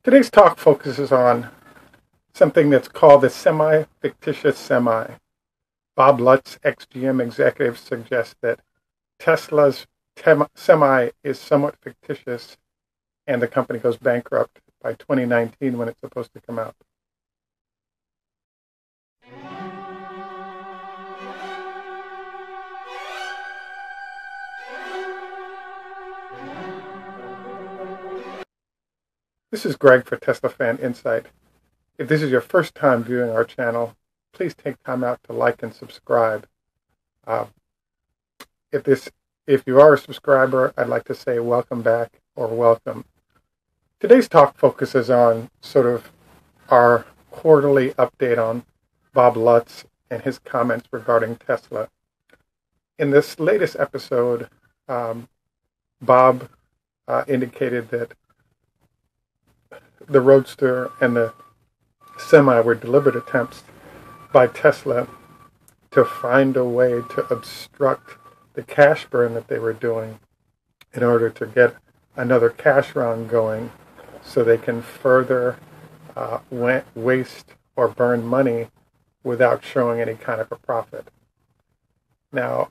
Today's talk focuses on something that's called the semi-fictitious semi. Bob Lutz, ex-GM executive, suggests that Tesla's semi is somewhat fictitious and the company goes bankrupt by 2019 when it's supposed to come out. This is Greg for Tesla Fan Insight. If this is your first time viewing our channel, please take time out to like and subscribe. If you are a subscriber, I'd like to say welcome back or welcome. Today's talk focuses on sort of our quarterly update on Bob Lutz and his comments regarding Tesla. In this latest episode, Bob indicated that the Roadster and the Semi were deliberate attempts by Tesla to find a way to obstruct the cash burn that they were doing in order to get another cash round going so they can further waste or burn money without showing any kind of a profit. Now,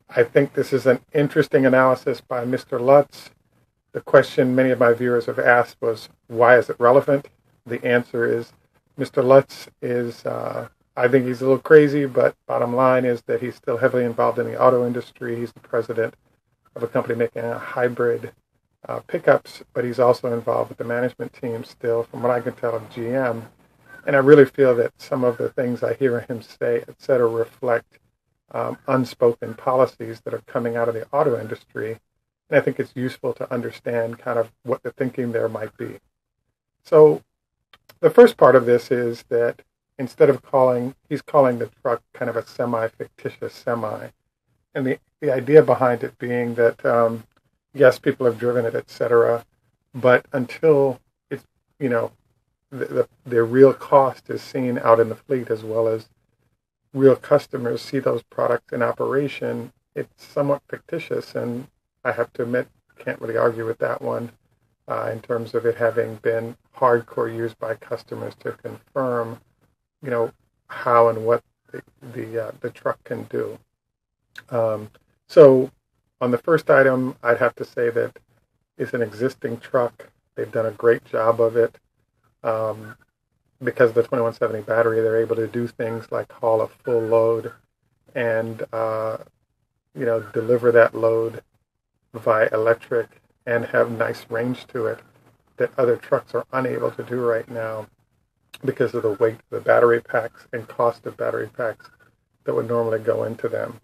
I think this is an interesting analysis by Mr. Lutz. The question many of my viewers have asked was, why is it relevant? The answer is, Mr. Lutz is, I think he's a little crazy, but bottom line is that he's still heavily involved in the auto industry. He's the president of a company making a hybrid pickups, but he's also involved with the management team still, from what I can tell, of GM. And I really feel that some of the things I hear him say, et cetera, reflect unspoken policies that are coming out of the auto industry. And I think it's useful to understand kind of what the thinking there might be. So the first part of this is that instead of he's calling the truck kind of a semi-fictitious semi. And the idea behind it being that, yes, people have driven it, et cetera, but until it's, the real cost is seen out in the fleet as well as real customers see those products in operation, it's somewhat fictitious. And I have to admit, can't really argue with that one in terms of it having been hardcore used by customers to confirm, how and what the truck can do. So on the first item, I'd have to say that it's an existing truck. They've done a great job of it. Because of the 2170 battery, they're able to do things like haul a full load and, deliver that load via electric and have nice range to it that other trucks are unable to do right now because of the weight of the battery packs and cost of battery packs that would normally go into them.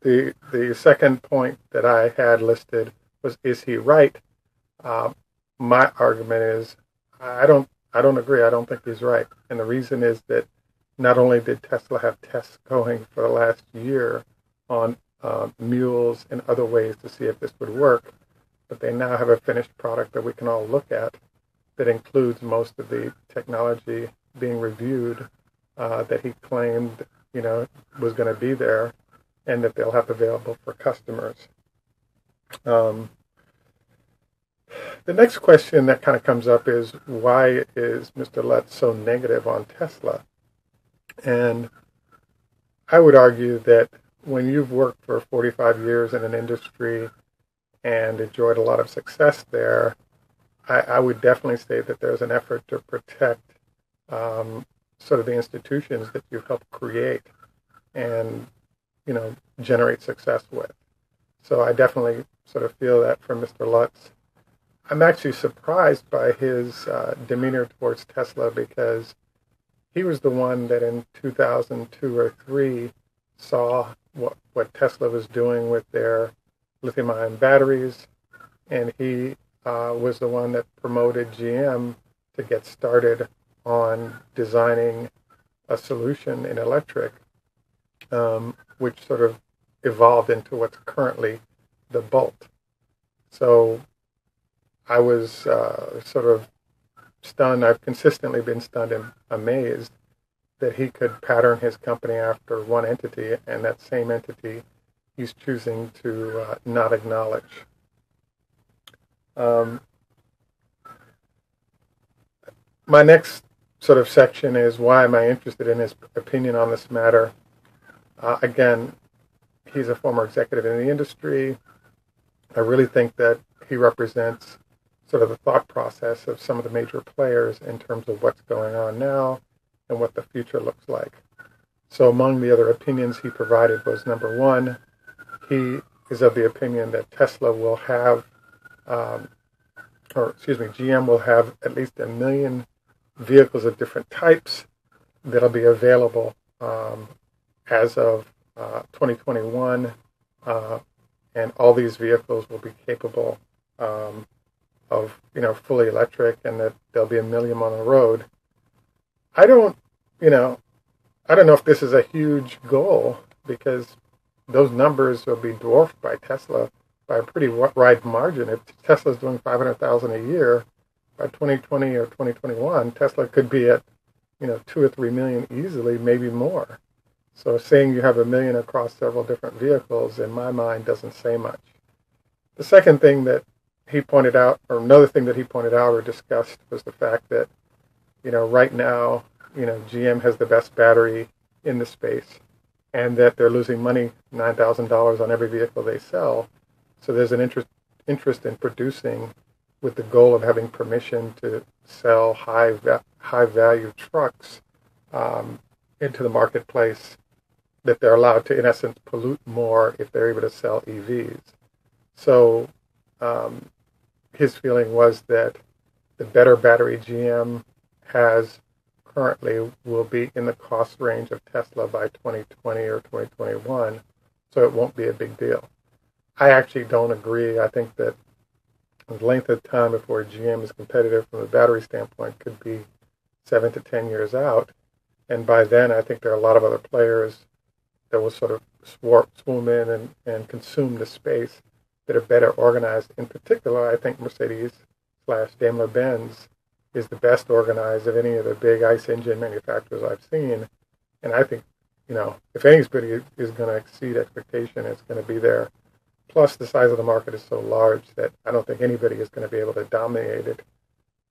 The second point that I had listed was, is he right? My argument is I don't agree. I don't think he's right. And the reason is that not only did Tesla have tests going for the last year on mules and other ways to see if this would work, but they now have a finished product that we can all look at that includes most of the technology being reviewed that he claimed, was going to be there and that they'll have available for customers. The next question that kind of comes up is, why is Mr. Lutz so negative on Tesla? And I would argue that when you've worked for 45 years in an industry and enjoyed a lot of success there, I would definitely say that there's an effort to protect sort of the institutions that you've helped create and, generate success with. So I definitely sort of feel that from Mr. Lutz. I'm actually surprised by his demeanor towards Tesla because he was the one that in 2002 or 3 saw what Tesla was doing with their lithium-ion batteries, and he was the one that promoted GM to get started on designing a solution in electric, which sort of evolved into what's currently the Bolt. So I was sort of stunned. I've consistently been stunned and amazed that he could pattern his company after one entity, and that same entity he's choosing to not acknowledge. Um, my next sort of section is why am I interested in his opinion on this matter. Again, he's a former executive in the industry. I really think that he represents sort of the thought process of some of the major players in terms of what's going on now and what the future looks like. So among the other opinions he provided was, number one, he is of the opinion that Tesla will have, GM will have at least 1 million vehicles of different types that'll be available as of 2021, and all these vehicles will be capable of fully electric, and that there'll be 1 million on the road. I don't know if this is a huge goal, because those numbers will be dwarfed by Tesla by a pretty wide margin. If Tesla's doing 500,000 a year, by 2020 or 2021, Tesla could be at 2 or 3 million easily, maybe more. So saying you have 1 million across several different vehicles, in my mind, doesn't say much. The second thing that he pointed out, or another thing that he pointed out or discussed, was the fact that right now GM has the best battery in the space, and that they're losing money, $9,000 on every vehicle they sell. So there's an interest in producing with the goal of having permission to sell high value trucks into the marketplace, that they're allowed to, in essence, pollute more if they're able to sell EVs. So his feeling was that the better battery GM has currently will be in the cost range of Tesla by 2020 or 2021, so it won't be a big deal. I actually don't agree. I think that the length of time before GM is competitive from a battery standpoint could be 7 to 10 years out, and by then I think there are a lot of other players that will sort of swoon in and consume the space that are better organized. In particular, I think Mercedes/Daimler-Benz is the best organized of any of the big ICE engine manufacturers I've seen. And I think, if anybody is going to exceed expectation, it's going to be there. Plus, the size of the market is so large that I don't think anybody is going to be able to dominate it,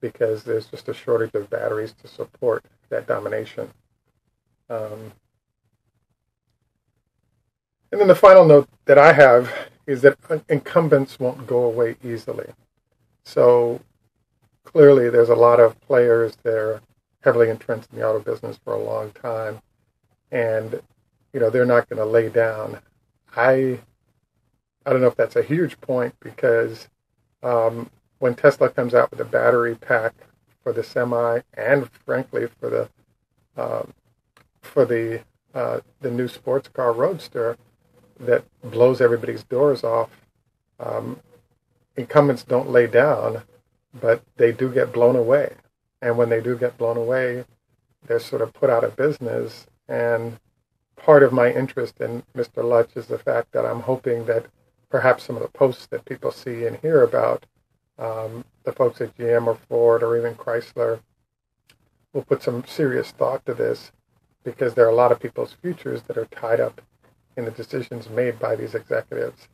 because there's just a shortage of batteries to support that domination. And then the final note that I have is that incumbents won't go away easily. So clearly there's a lot of players that are heavily entrenched in the auto business for a long time, and they're not going to lay down. I don't know if that's a huge point, because when Tesla comes out with a battery pack for the Semi, and frankly for the new sports car Roadster that blows everybody's doors off, incumbents don't lay down, but they do get blown away. And when they do get blown away, they're sort of put out of business. And part of my interest in Mr. Lutz is the fact that I'm hoping that perhaps some of the posts that people see and hear about the folks at GM or Ford or even Chrysler will put some serious thought to this, because there are a lot of people's futures that are tied up in the decisions made by these executives.